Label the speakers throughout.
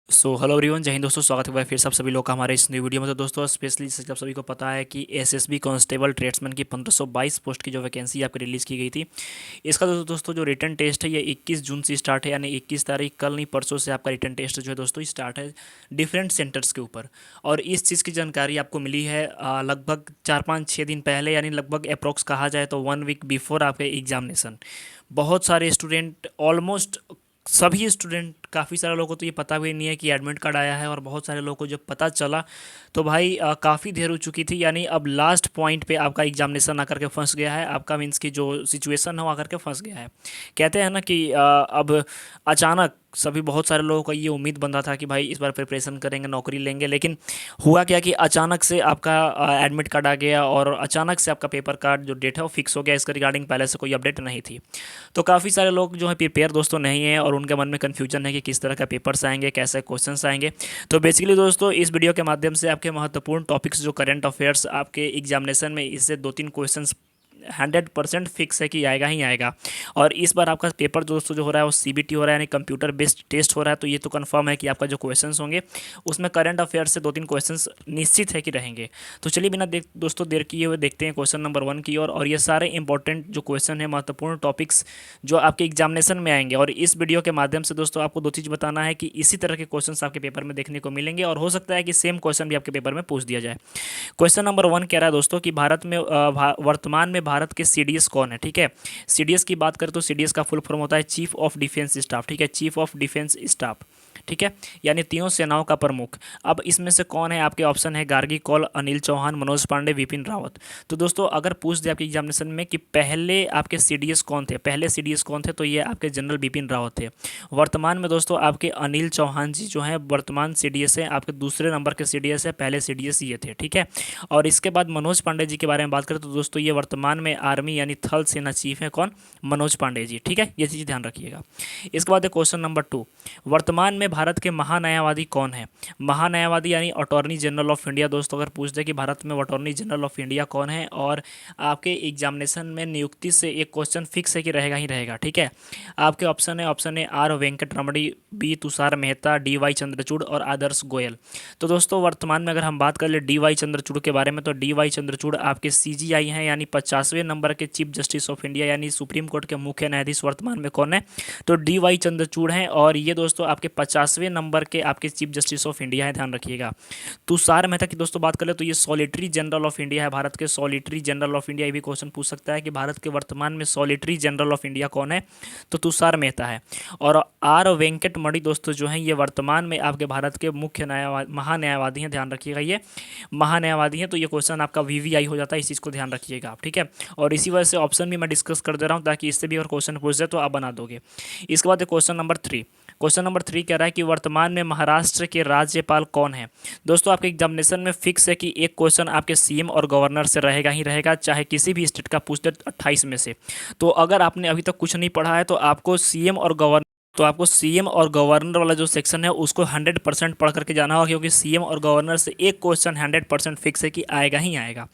Speaker 1: Hello everyone, जय हिंद दोस्तों। स्वागत है भाई फिर से आप सभी लोग का हमारे इस न्यू वीडियो में। तो दोस्तों स्पेशली आप सभी को पता है कि एसएसबी कांस्टेबल ट्रेड्समैन की 1522 पोस्ट की जो वैकेंसी आपकी रिलीज़ की गई थी, इसका दोस्तों जो रिटर्न टेस्ट है ये 21 जून से स्टार्ट है। यानी 21 तारीख, कल नहीं परसों से आपका रिटर्न टेस्ट जो है दोस्तों स्टार्ट है डिफरेंट सेंटर्स के ऊपर। और इस चीज़ की जानकारी आपको मिली है लगभग 4-5-6 दिन पहले, यानी लगभग अप्रोक्स कहा जाए तो 1 वीक बिफोर आपके एग्जामिनेशन। बहुत सारे स्टूडेंट, ऑलमोस्ट सभी स्टूडेंट, काफ़ी सारे लोगों को तो ये पता भी नहीं है कि एडमिट कार्ड आया है, और बहुत सारे लोगों को जब पता चला तो भाई काफ़ी देर हो चुकी थी। यानी अब लास्ट पॉइंट पे आपका एग्जामिनेशन आकर के फंस गया है, आपका मीन्स की जो सिचुएशन है वो आकर के फंस गया है। कहते हैं ना कि अब अचानक सभी, बहुत सारे लोगों का ये उम्मीद बन रहा था कि भाई इस बार प्रिपरेशन करेंगे, नौकरी लेंगे, लेकिन हुआ क्या कि अचानक से आपका एडमिट कार्ड आ गया, और अचानक से आपका पेपर कार्ड जो डेट है वो फिक्स हो गया। इसका रिगार्डिंग पहले से कोई अपडेट नहीं थी। तो काफ़ी सारे लोग जो है प्रिपेयर दोस्तों नहीं है, और उनके मन में कन्फ्यूजन है कि किस तरह का पेपर्स आएंगे, कैसे क्वेश्चंस आएंगे। तो बेसिकली दोस्तों इस वीडियो के माध्यम से आपके महत्वपूर्ण टॉपिक्स जो करंट अफेयर्स आपके एग्जामिनेशन में, इससे 2-3 क्वेश्चंस 100% फिक्स है कि आएगा ही आएगा। और इस बार आपका पेपर दोस्तों जो हो रहा है वो सीबीटी हो रहा है, यानी कंप्यूटर बेस्ड टेस्ट हो रहा है। तो ये तो कंफर्म है कि आपका जो क्वेश्चंस होंगे उसमें करंट अफेयर्स से 2-3 क्वेश्चंस निश्चित है कि रहेंगे। तो चलिए बिना दोस्तों देर किए हुए देखते हैं क्वेश्चन नंबर 1 की ओर। और ये सारे इंपॉर्टेंट जो क्वेश्चन है, महत्वपूर्ण टॉपिक्स जो आपके एग्जामिनेशन में आएंगे। और इस वीडियो के माध्यम से दोस्तों आपको 2 चीज़ बताना है कि इसी तरह के क्वेश्चन आपके पेपर में देखने को मिलेंगे, और हो सकता है कि सेम क्वेश्चन भी आपके पेपर में पूछ दिया जाए। क्वेश्चन नंबर 1 कह रहा है दोस्तों कि भारत में वर्तमान में भारत के सीडीएस कौन है। ठीक है, सीडीएस की बात करें तो सीडीएस का फुल फॉर्म होता है चीफ ऑफ डिफेंस स्टाफ। ठीक है, चीफ ऑफ डिफेंस स्टाफ। ठीक है, यानी तीनों सेनाओं का प्रमुख। अब इसमें से कौन है, आपके ऑप्शन है गार्गी कौल, अनिल चौहान, मनोज पांडे, विपिन रावत। तो दोस्तों अगर पूछ दिया आपके एग्जामिनेशन में कि पहले आपके सीडीएस कौन थे, पहले सीडीएस कौन थे, तो ये आपके जनरल विपिन रावत थे। वर्तमान में दोस्तों आपके अनिल चौहान जी जो हैं वर्तमान सीडीएस है, आपके दूसरे नंबर के सीडीएस है, पहले सीडीएस ये थे। ठीक है, और इसके बाद मनोज पांडे जी के बारे में बात करें तो दोस्तों ये वर्तमान में आर्मी यानी थल सेना चीफ है। कौन? मनोज पांडे जी। ठीक है, ये चीज़ ध्यान रखिएगा। इसके बाद क्वेश्चन नंबर 2, वर्तमान में भारत के महान्यायवादी कौन है। महान्यायवादी यानी अटॉर्नी जनरल ऑफ इंडिया। दोस्तों अगर पूछ दे कि भारत में अटॉर्नी जनरल ऑफ इंडिया कौन है, और आपके एग्जामिनेशन में नियुक्ति से एक क्वेश्चन फिक्स है कि रहेगा ही रहेगा। ठीक है, आपके ऑप्शन है R Venkataramani, B Tushar Mehta, D Y Chandrachud और आदर्श गोयल। तो दोस्तों वर्तमान में अगर हम बात कर ले डी वाई चंद्रचूड़ के बारे में, तो डी वाई चंद्रचूड़ आपके सीजीआई हैं, यानी 50वें नंबर के चीफ जस्टिस ऑफ इंडिया, यानी सुप्रीम कोर्ट के मुख्य न्यायाधीश वर्तमान में कौन है, तो डी वाई चंद्रचूड़ हैं। और ये दोस्तों आपके 50वें नंबर के आपके चीफ जस्टिस ऑफ इंडिया है, ध्यान रखिएगा। तुषार मेहता की दोस्तों बात करें तो ये सॉलिटरी जनरल ऑफ इंडिया है, भारत के सॉलिटरी जनरल ऑफ इंडिया। ये भी क्वेश्चन पूछ सकता है कि भारत के वर्तमान में सॉलिटरी जनरल ऑफ इंडिया कौन है, तो तुषार मेहता है। और आर वेंकट मणि दोस्तों जो हैं ये वर्तमान में आपके भारत के मुख्य महान्यायवादी हैं, ध्यान रखिएगा। ये महान्यायवादी हैं, तो ये क्वेश्चन आपका वीवीआई हो जाता है, इस चीज़ को ध्यान रखिएगा आप। ठीक है, और इसी वजह से ऑप्शन भी मैं डिस्कस कर दे रहा हूँ ताकि इससे भी अगर क्वेश्चन पूछ जाए तो आप बना दोगे। इसके बाद क्वेश्चन नंबर 3, क्वेश्चन नंबर 3 कह रहा है कि वर्तमान में महाराष्ट्र के राज्यपाल कौन है। दोस्तों आपके एग्जामिनेशन में फिक्स है कि एक क्वेश्चन आपके सीएम और गवर्नर से रहेगा ही रहेगा, चाहे किसी भी स्टेट का पूछ दे 28 में से। तो अगर आपने अभी तक कुछ नहीं पढ़ा है तो आपको सीएम और गवर्नर वाला जो सेक्शन है उसको 100% पढ़ करके जाना होगा, क्योंकि सीएम और गवर्नर से एक क्वेश्चन 100% फिक्स है कि आएगा ही आएगा।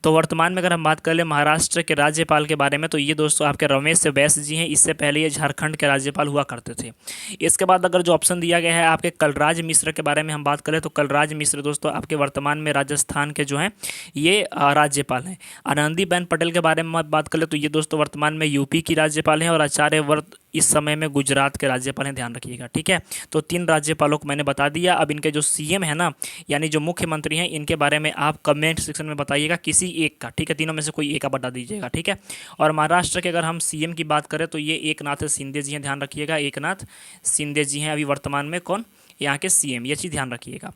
Speaker 1: तो वर्तमान में अगर हम बात कर ले महाराष्ट्र के राज्यपाल के बारे में, तो ये दोस्तों आपके रमेश बैस जी हैं। इससे पहले ये झारखंड के राज्यपाल हुआ करते थे। इसके बाद अगर जो ऑप्शन दिया गया है आपके कलराज मिश्र के बारे में हम बात करें, तो कलराज मिश्र दोस्तों आपके वर्तमान में राजस्थान के जो हैं ये राज्यपाल हैं। आनंदीबेन पटेल के बारे में बात करें तो ये दोस्तों वर्तमान में यूपी की राज्यपाल हैं, और आचार्य व्रत इस समय में गुजरात के राज्यपाल हैं, ध्यान रखिएगा। ठीक है, तो 3 राज्यपालों को मैंने बता दिया। अब इनके जो सीएम है ना, यानी जो मुख्यमंत्री हैं, इनके बारे में आप कमेंट सेक्शन में बताइएगा किसी एक का। ठीक है, तीनों में से कोई एक आप बता दीजिएगा। ठीक है, और महाराष्ट्र के अगर हम सीएम की बात करें तो ये एकनाथ शिंदे जी हैं, ध्यान रखिएगा। एकनाथ शिंदे जी हैं अभी वर्तमान में कौन, यहाँ के सीएम, ये चीज़ ध्यान रखिएगा।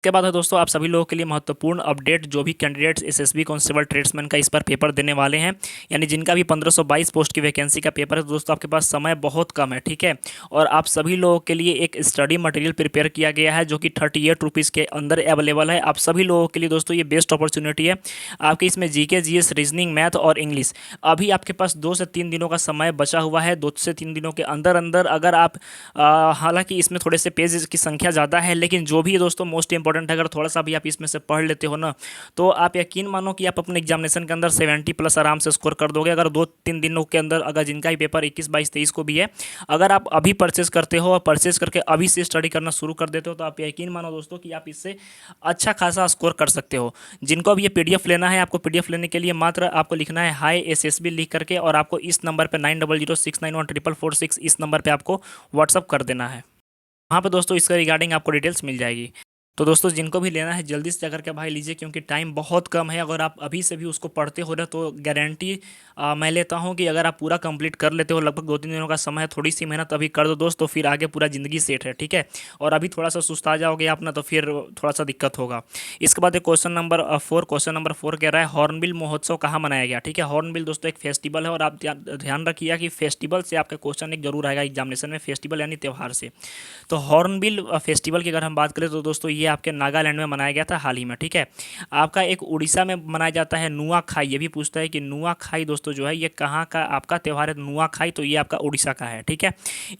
Speaker 1: इसके बाद है दोस्तों आप सभी लोगों के लिए महत्वपूर्ण अपडेट, जो भी कैंडिडेट्स एसएसबी कांस्टेबल ट्रेड्समैन का इस पर पेपर देने वाले हैं, यानी जिनका भी 1522 पोस्ट की वैकेंसी का पेपर है, तो दोस्तों आपके पास समय बहुत कम है। ठीक है, और आप सभी लोगों के लिए एक स्टडी मटेरियल प्रिपेयर किया गया है जो कि 38 रुपीज़ के अंदर अवेलेबल है। आप सभी लोगों के लिए दोस्तों ये बेस्ट अपॉर्चुनिटी है। आपके इसमें जीके, जीएस, रीजनिंग, मैथ और इंग्लिश, अभी आपके पास 2 से 3 दिनों का समय बचा हुआ है। 2 से 3 दिनों के अंदर अंदर अगर आप हालांकि इसमें थोड़े से पेज की संख्या ज़्यादा है, लेकिन जो भी दोस्तों मोस्ट इंपॉर्टेंट इंपॉर्टेंट है। अगर थोड़ा सा भी आप इसमें से पढ़ लेते हो ना, तो आप यकीन मानो कि आप अपने एग्जामिनेशन के अंदर 70+ आराम से स्कोर कर दोगे। अगर 2-3 दिनों के अंदर, अगर जिनका ही पेपर 21, 22, 23 को भी है, अगर आप अभी परचेस करते हो और परचेस करके अभी से स्टडी करना शुरू कर देते हो, तो आप यकीन मानो दोस्तों कि आप इससे अच्छा खासा स्कोर कर सकते हो। जिनको भी ये पीडीएफ लेना है, आपको पीडीएफ लेने के लिए मात्र आपको लिखना है हाई एसएसबी लिख करके, और आपको इस नंबर पे 9006914446 इस नंबर पे आपको व्हाट्सअप कर देना है। वहाँ पे दोस्तों इसका रिगार्डिंग आपको डिटेल्स मिल जाएगी। तो दोस्तों जिनको भी लेना है जल्दी से जाकर के भाई लीजिए, क्योंकि टाइम बहुत कम है। अगर आप अभी से भी उसको पढ़ते हो रहे तो गारंटी मैं लेता हूँ कि अगर आप पूरा कंप्लीट कर लेते हो, लगभग 2-3 दिनों का समय है, थोड़ी सी मेहनत अभी कर दो दोस्त, तो फिर आगे पूरा ज़िंदगी सेट है, ठीक है। और अभी थोड़ा सा सुस्ता जाओगे आप ना, तो फिर थोड़ा सा दिक्कत होगा। इसके बाद क्वेश्चन नंबर 4, क्वेश्चन नंबर 4 कह रहा है हॉर्नबिल महोत्सव कहाँ मनाया गया, ठीक है। हॉर्नबिल दोस्तों एक फेस्टिवल है, और आप ध्यान रखिएगा कि फेस्टिवल से आपका क्वेश्चन एक जरूर आएगा एग्जामिनेशन में, फेस्टिवल यानी त्यौहार से। तो हॉर्नबिल फेस्टिवल की अगर हम बात करें तो दोस्तों ये आपके नागालैंड में मनाया गया था हाल ही में, ठीक है। आपका एक उड़ीसा में मनाया जाता है नुआखाई। ये भी पूछता है कि नुआखाई दोस्तों जो है ये कहाँ का आपका त्यौहार है, नुआखाई, तो ये आपका उड़ीसा का है, ठीक है।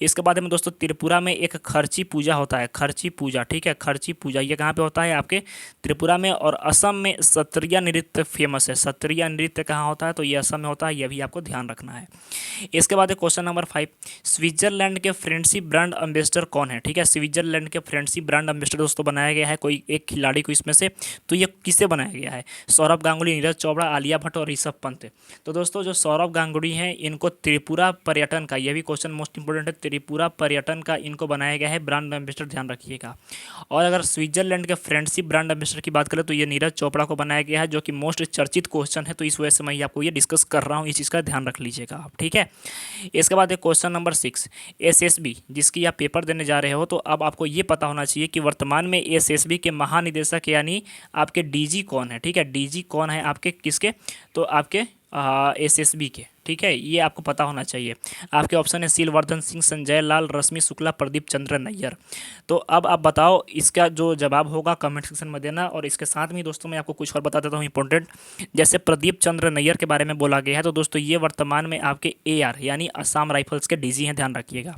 Speaker 1: इसके बाद में दोस्तों त्रिपुरा में एक खर्ची पूजा होता है, खर्ची पूजा, ठीक है। खर्ची पूजा ये कहाँ पे होता है, आपके त्रिपुरा में। और असम में सत्रिया नृत्य फेमस है। सत्रिया नृत्य कहाँ होता है, तो ये असम में होता है, यह भी आपको ध्यान रखना है। इसके बाद क्वेश्चन नंबर 5, स्विट्जरलैंड के फ्रेंडशिप ब्रांड एम्बेसडर कौन है, ठीक है। स्विट्जरलैंड के फ्रेंडशिप ब्रांड एम्बेसडर दोस्तों बनाया गया है कोई एक खिलाड़ी को इसमें से, तो ये किसे बनाया गया है, सौरभ गांगुली, नीरज चोपड़ा, आलिया भट्ट और ऋषभ पंत। तो दोस्तों जो सौरभ गांगुली हैं इनको त्रिपुरा पर्यटन का, यह भी क्वेश्चन मोस्ट इंपोर्टेंट है, त्रिपुरा पर्यटन का इनको बनाया गया है ब्रांड एम्बेसडर, ध्यान रखिएगा। और अगर स्विट्जरलैंड के फ्रेंडशिप ब्रांड एम्बेसडर की बात करें तो ये नीरज चोपड़ा को बनाया गया है, जो कि मोस्ट चर्चित क्वेश्चन है, तो इस वजह से मैं आपको ये डिस्कस कर रहा हूँ, इस चीज़ का ध्यान रख लीजिएगा आप, ठीक है। इसके बाद क्वेश्चन नंबर 6, एसएसबी जिसकी आप पेपर देने जा रहे हो, तो अब आपको ये पता होना चाहिए कि वर्तमान में एसएसबी के महानिदेशक यानी आपके डीजी कौन है, ठीक है। डीजी कौन है आपके किसके, तो आपके एसएसबी के, ठीक है। ये आपको पता होना चाहिए। आपके ऑप्शन है सीलवर्धन सिंह, संजय लाल, रश्मि शुक्ला, प्रदीप चंद्र नैयर। तो अब आप बताओ इसका जो जवाब होगा कमेंट सेक्शन में देना। और इसके साथ में दोस्तों मैं आपको कुछ और बता देता हूँ इंपॉर्टेंट, जैसे प्रदीप चंद्र नैयर के बारे में बोला गया है, तो दोस्तों ये वर्तमान में आपके एआर यानी असम राइफल्स के डीजी हैं, ध्यान रखिएगा।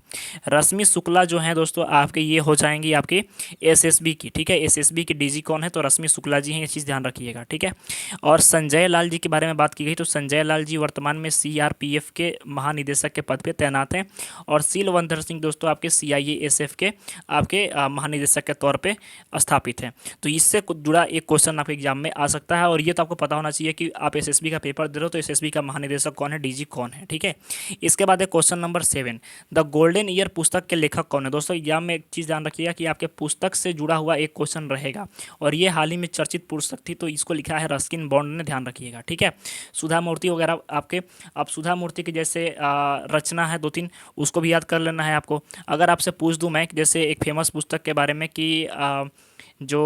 Speaker 1: रश्मि शुक्ला जो है दोस्तों आपके ये हो जाएंगी आपके एसएसबी की, ठीक है। एसएसबी की डीजी कौन है, तो रश्मि शुक्ला जी हैं, ये चीज़ ध्यान रखिएगा, ठीक है। और संजय लाल जी के बारे में बात की गई, तो संजय लाल जी वर्तमान में सीआरपीएफ के महानिदेशक के पद पे तैनात हैं। और सीलवंतर सिंह दोस्तों आपके सीआईएएसएफ के आपके महानिदेशक के तौर पे स्थापित हैं। तो इससे जुड़ा एक क्वेश्चन आपके एग्जाम में आ सकता है, और ये तो आपको पता होना चाहिए कि आप एसएसबी का पेपर दे रहे हो तो एसएसबी का महानिदेशक कौन है, डीजी कौन है, ठीक है। इसके बाद question number 7, the golden year पुस्तक के लेखक कौन है। दोस्तों एग्जाम में एक चीज़ ध्यान रखिएगा कि आपके पुस्तक से जुड़ा हुआ एक क्वेश्चन रहेगा, और ये हाल ही में चर्चित पुस्तक थी, तो इसको लिखा है रस्किन बॉन्ड ने, ध्यान रखिएगा, ठीक है। सुधा मूर्ति वगैरह आपके, आप सुधा मूर्ति की जैसे रचना है 2-3 उसको भी याद कर लेना है आपको। अगर आपसे पूछ दूं मैं जैसे एक फेमस पुस्तक के बारे में कि जो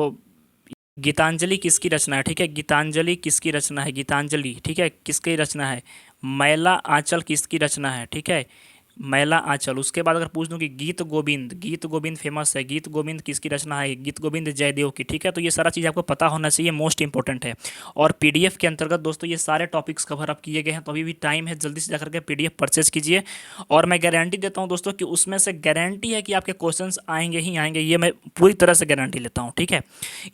Speaker 1: गीतांजलि किसकी रचना है, ठीक है। गीतांजलि किसकी रचना है, गीतांजलि, ठीक है, किसकी रचना है। मैला आंचल किसकी रचना है, ठीक है, मैला आंचल। उसके बाद अगर पूछ दूं कि गीत गोविंद, गीत गोविंद फेमस है, गीत गोविंद किसकी रचना है, गीत गोविंद जयदेव की, ठीक है। तो ये सारा चीज़ आपको पता होना चाहिए, मोस्ट इंपॉर्टेंट है। और पीडीएफ के अंतर्गत दोस्तों ये सारे टॉपिक्स कवर अप किए गए हैं, तो अभी भी टाइम है, जल्दी से जाकर के पीडीएफ परचेज कीजिए। और मैं गारंटी देता हूँ दोस्तों कि उसमें से गारंटी है कि आपके क्वेश्चन आएंगे ही आएंगे, ये मैं पूरी तरह से गारंटी लेता हूँ, ठीक है।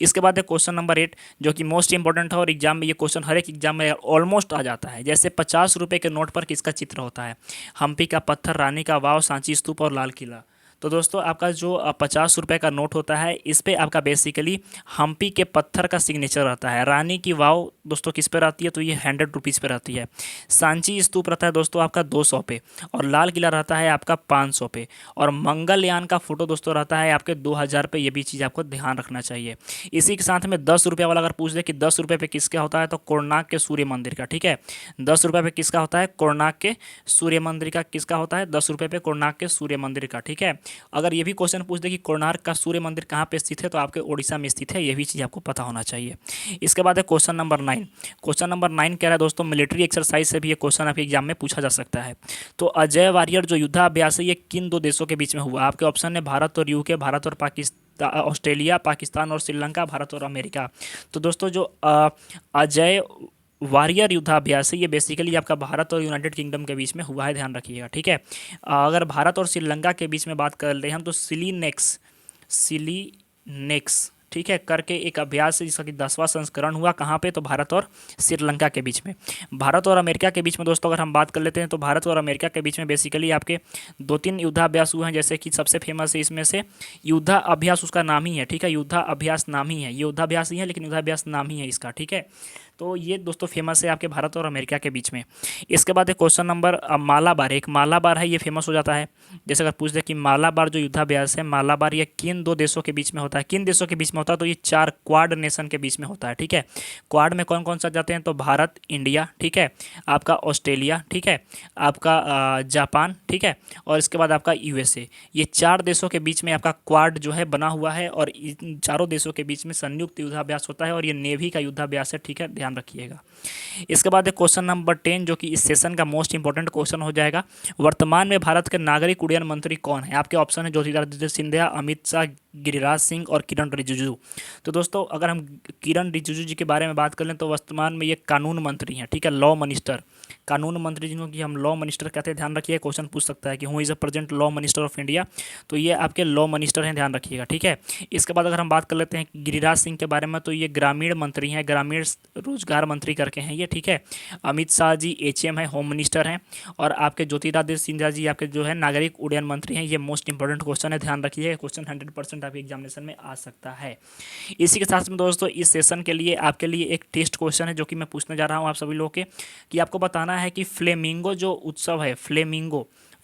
Speaker 1: इसके बाद क्वेश्चन नंबर 8 जो कि मोस्ट इंपॉर्टेंट है, और एग्जाम में ये क्वेश्चन हर एक एग्जाम में ऑलमोस्ट आ जाता है। जैसे 50 रुपये के नोट पर किसका चित्र होता है, हम्पी का पत्थर, रानी का वाव, सांची स्तूप और लाल किला। तो दोस्तों आपका जो 50 रुपये का नोट होता है इस पे आपका बेसिकली हम्पी के पत्थर का सिग्नेचर रहता है। रानी की वाव दोस्तों किस पे रहती है, तो ये 100 रुपीज़ पे रहती है। सांची स्तूप रहता है दोस्तों आपका 200 पे, और लाल किला रहता है आपका 500 पे, और मंगलयान का फोटो दोस्तों रहता है आपके 2000 पे। ये भी चीज़ आपको ध्यान रखना चाहिए। इसी के साथ में 10 रुपये वाला अगर पूछ दे कि 10 रुपये पे किसका होता है, तो कोणार्क के सूर्य मंदिर का, ठीक है। 10 रुपये पे किसका होता है, कोणार्क के सूर्य मंदिर का, किसका होता है 10 रुपये पे, कोणार्क के सूर्य मंदिर का, ठीक है। अगर ये भी क्वेश्चन पूछ दे कि कोणार्क का सूर्य मंदिर कहाँ पे स्थित है, तो आपके उड़ीसा में स्थित है, ये भी चीज़ आपको पता होना चाहिए। इसके बाद है क्वेश्चन नंबर 9। क्वेश्चन नंबर 9 कह रहा है दोस्तों मिलिट्री एक्सरसाइज से भी ये क्वेश्चन आपके एग्जाम में पूछा जा सकता है। तो अजय वारियर जो युद्धाभ्यास है ये किन 2 देशों के बीच में हुआ। आपके ऑप्शन है भारत और यूके, भारत और पाकिस्तान, ऑस्ट्रेलिया, पाकिस्तान और श्रीलंका, भारत और अमेरिका। तो दोस्तों जो अजय वारियर युद्धाभ्यास है ये बेसिकली आपका भारत और यूनाइटेड किंगडम के बीच में हुआ है, ध्यान रखिएगा, ठीक है। अगर भारत और श्रीलंका के बीच में बात कर ले हम, तो सिलीनेक्स, ठीक है, करके एक अभ्यास है जिसका कि 10वां संस्करण हुआ। कहाँ पे? तो भारत और श्रीलंका के बीच में। भारत और अमेरिका के बीच में दोस्तों अगर हम बात कर लेते हैं तो भारत और अमेरिका के बीच में बेसिकली आपके 2-3 युद्धाभ्यास हुए हैं, जैसे कि सबसे फेमस है इसमें से युद्धाभ्यास, उसका नाम ही है, ठीक है, युद्धाभ्यास नाम ही है, युद्धाभ्यास ही है लेकिन युद्धाभ्यास नाम ही है इसका, ठीक है। तो ये दोस्तों फेमस है आपके भारत और अमेरिका के बीच में। इसके बाद एक क्वेश्चन नंबर मालाबार, एक मालाबार है, ये फेमस हो जाता है। जैसे अगर पूछ दे कि मालाबार जो युद्धाभ्यास है, मालाबार ये किन 2 देशों के बीच में होता है, किन देशों के बीच में होता है? तो ये 4 क्वाड नेशन के बीच में होता है, ठीक है। क्वाड में कौन कौन सा जाते हैं? तो भारत, इंडिया, ठीक है, आपका ऑस्ट्रेलिया, ठीक है, आपका जापान, ठीक है, और इसके बाद आपका यूएसए। ये 4 देशों के बीच में आपका क्वाड जो है बना हुआ है और इन चारों देशों के बीच में संयुक्त युद्धाभ्यास होता है और ये नेवी का युद्धाभ्यास है, ठीक है, ध्यान रखिएगा। इसके बाद एक क्वेश्चन नंबर 10 जो कि इस सेशन का मोस्ट इंपॉर्टेंट क्वेश्चन हो जाएगा। वर्तमान में भारत के नागरिक उड्डयन मंत्री कौन है? आपके ऑप्शन है ज्योतिरादित्य सिंधिया, अमित शाह, गिरिराज सिंह और किरण रिजिजू। तो दोस्तों अगर हम किरण रिजिजू जी के बारे में बात कर लें तो वर्तमान में ये कानून मंत्री हैं, ठीक है, लॉ मिनिस्टर, कानून मंत्री जिनको कि हम लॉ मिनिस्टर कहते हैं। ध्यान रखिए, क्वेश्चन पूछ सकता है कि who is a present law minister of India, तो ये आपके लॉ मिनिस्टर हैं, ध्यान रखिएगा, ठीक है। इसके बाद अगर हम बात कर लेते हैं गिरिराज सिंह के बारे में तो ये ग्रामीण मंत्री हैं, ग्रामीण रोजगार मंत्री करके हैं ये, ठीक है। अमित शाह जी एचएम है, होम मिनिस्टर हैं, और आपके ज्योतिरादित्य सिंधिया जी आपके जो है नागरिक उड्डयन मंत्री हैं। ये मोस्ट इंपॉर्टेंट क्वेश्चन है, ध्यान रखिए, क्वेश्चन 100% आपके एग्जामिनेशन में आ सकता है। इसी के साथ में दोस्तों इस सेशन के लिए आपके लिए एक टेस्ट क्वेश्चन है जो कि मैं पूछने जा रहा हूँ आप सभी लोगों के, कि आपको बताना है कि फ्लेमिंगो जो उत्सव है,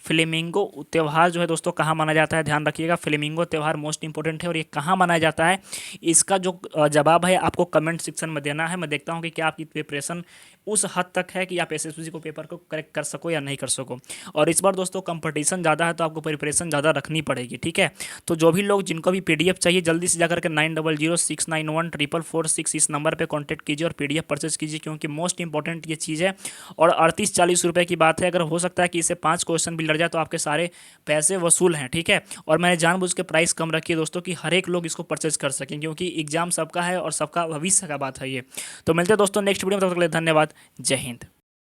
Speaker 1: फ्लेमिंगो त्यौहार जो है दोस्तों कहाँ माना जाता है? ध्यान रखिएगा, फ्लेमिंगो त्यौहार मोस्ट इंपॉर्टेंट है और ये कहाँ मनाया जाता है, इसका जो जवाब है आपको कमेंट सेक्शन में देना है। मैं देखता हूँ कि क्या आपकी प्रिपरेशन उस हद तक है कि आप एसएससी को पेपर को करेक्ट कर सको या नहीं कर सको। और इस बार दोस्तों कंपटीशन ज़्यादा है तो आपको प्रिपरेशन ज़्यादा रखनी पड़ेगी, ठीक है। तो जो भी लोग जिनको भी पीडीएफ चाहिए जल्दी से जाकर के 9006914446 इस नंबर पर कॉन्टैक्ट कीजिए और पीडीएफ परचेज कीजिए, क्योंकि मोस्ट इंपॉर्टेंट ये चीज़ है। और 38-40 रुपये की बात है, अगर हो सकता है कि इससे 5 क्वेश्चन भी लड़ जाए तो आपके सारे पैसे वसूल हैं, ठीक है। और मैंने जानबूझ के प्राइस कम रखी है दोस्तों कि हर एक लोग इसको परचेज कर सकें, क्योंकि एग्जाम सबका है और सबका भविष्य का बात है ये। तो मिलते हैं दोस्तों नेक्स्ट वीडियो में, तब तक के लिए धन्यवाद, जय हिंद।